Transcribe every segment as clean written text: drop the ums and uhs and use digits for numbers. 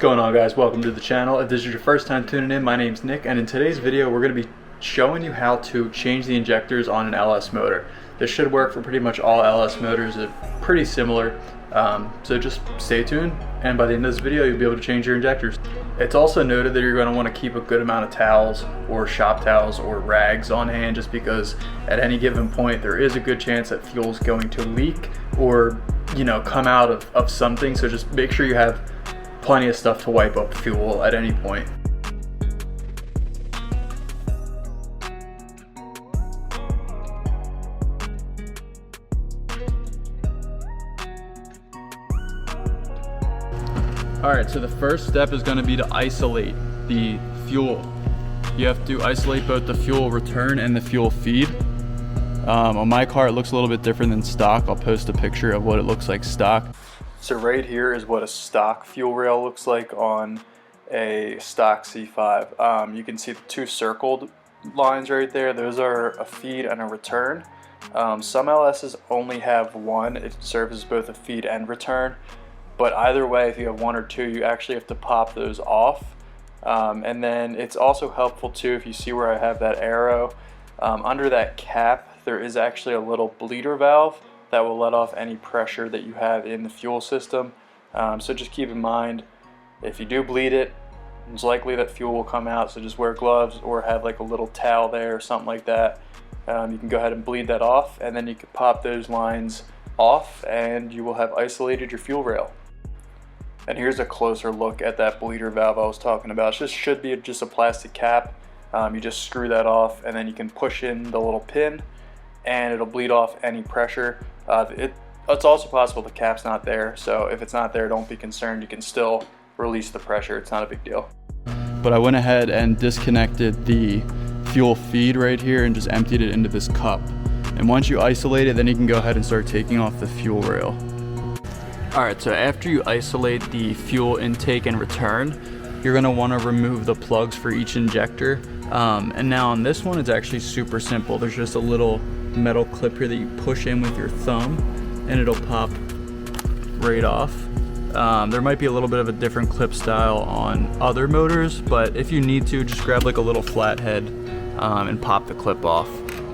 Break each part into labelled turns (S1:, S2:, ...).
S1: going on, guys? Welcome to the channel. If this is your first time tuning in, my name's Nick, and in today's video we're going to be showing you how to change the injectors on an LS motor. This should work for pretty much all LS motors. It's pretty similar, so just stay tuned, and by the end of this video you'll be able to change your injectors. It's also noted that you're going to want to keep a good amount of towels or shop towels or rags on hand, just because at any given point there is a good chance that fuel is going to leak or come out of something. So just make sure you have plenty of stuff to wipe up fuel at any point. Alright, so the first step is going to be to isolate the fuel. You have to isolate both the fuel return and the fuel feed. On my car it looks a little bit different than stock. I'll post a picture of what it looks like stock. So right here is what a stock fuel rail looks like on a stock C5. You can see the two circled lines right there. Those are a feed and a return. Some LSs only have one. It serves as both a feed and return. But either way, if you have one or two, you actually have to pop those off. And then it's also helpful too, if you see where I have that arrow, under that cap there is actually a little bleeder valve that will let off any pressure that you have in the fuel system. So just keep in mind, if you do bleed it, it's likely that fuel will come out, so just wear gloves or have like a little towel there or something like that. You can go ahead and bleed that off, and then you can pop those lines off and you will have isolated your fuel rail. And here's a closer look at that bleeder valve I was talking about. It just should be just a plastic cap. You just screw that off, and then you can push in the little pin and it'll bleed off any pressure. It's also possible the cap's not there, so if it's not there, don't be concerned. You can still release the pressure. It's not a big deal. But I went ahead and disconnected the fuel feed right here and just emptied it into this cup. And once you isolate it, then you can go ahead and start taking off the fuel rail. Alright, so after you isolate the fuel intake and return, you're going to want to remove the plugs for each injector. And now on this one, it's actually super simple. There's just a little metal clip here that you push in with your thumb and it'll pop right off. There might be a little bit of a different clip style on other motors, but if you need to, just grab like a little flathead and pop the clip off.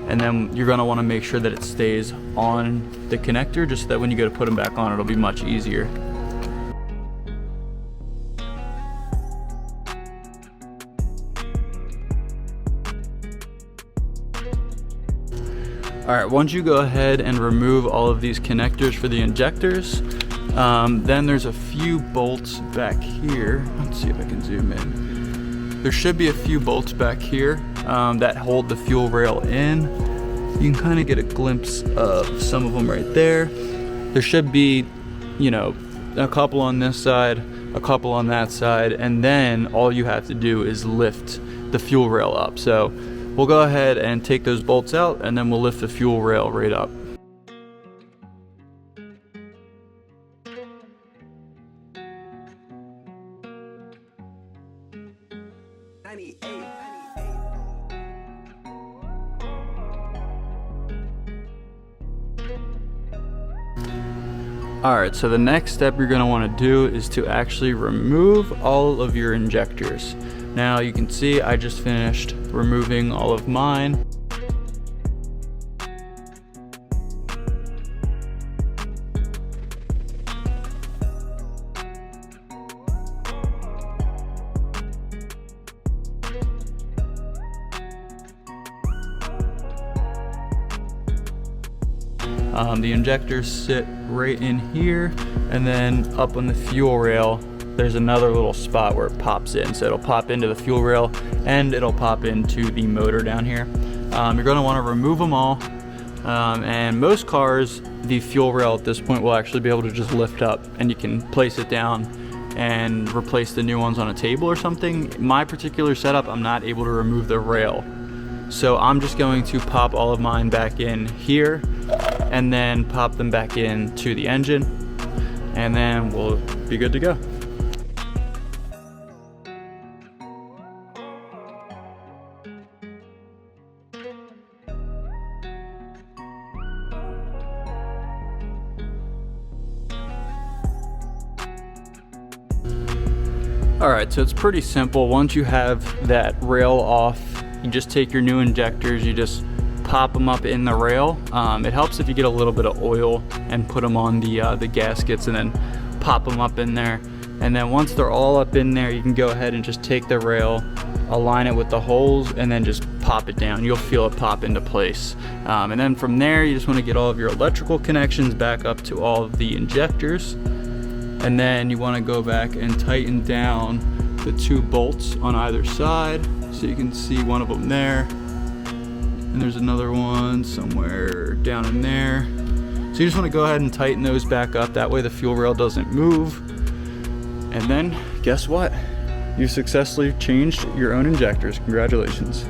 S1: And then you're going to want to make sure that it stays on the connector, just so that when you go to put them back on, it'll be much easier. Alright, once you go ahead and remove all of these connectors for the injectors, then there's a few bolts back here. Let's see if I can zoom in. There should be a few bolts back here that hold the fuel rail in. You can kind of get a glimpse of some of them right there. There should be, a couple on this side, a couple on that side, and then all you have to do is lift the fuel rail up. So we'll go ahead and take those bolts out, and then we'll lift the fuel rail right up. Alright, so the next step you're going to want to do is to actually remove all of your injectors. Now you can see I just finished removing all of mine. The injectors sit right in here, and then up on the fuel rail there's another little spot where it pops in. So it'll pop into the fuel rail and it'll pop into the motor down here. You're going to want to remove them all, and most cars, the fuel rail at this point will actually be able to just lift up and you can place it down and replace the new ones on a table or something. My particular setup, I'm not able to remove the rail, so I'm just going to pop all of mine back in here and then pop them back into the engine, and then we'll be good to go. All right, so it's pretty simple. Once you have that rail off, you just take your new injectors, you just pop them up in the rail. It helps if you get a little bit of oil and put them on the gaskets and then pop them up in there. And then once they're all up in there, you can go ahead and just take the rail, align it with the holes, and then just pop it down. You'll feel it pop into place. And then from there, you just want to get all of your electrical connections back up to all of the injectors. And then you want to go back and tighten down the 2 bolts on either side. So you can see one of them there. And there's another one somewhere down in there. So you just want to go ahead and tighten those back up. That way the fuel rail doesn't move. And then guess what? You successfully changed your own injectors. Congratulations.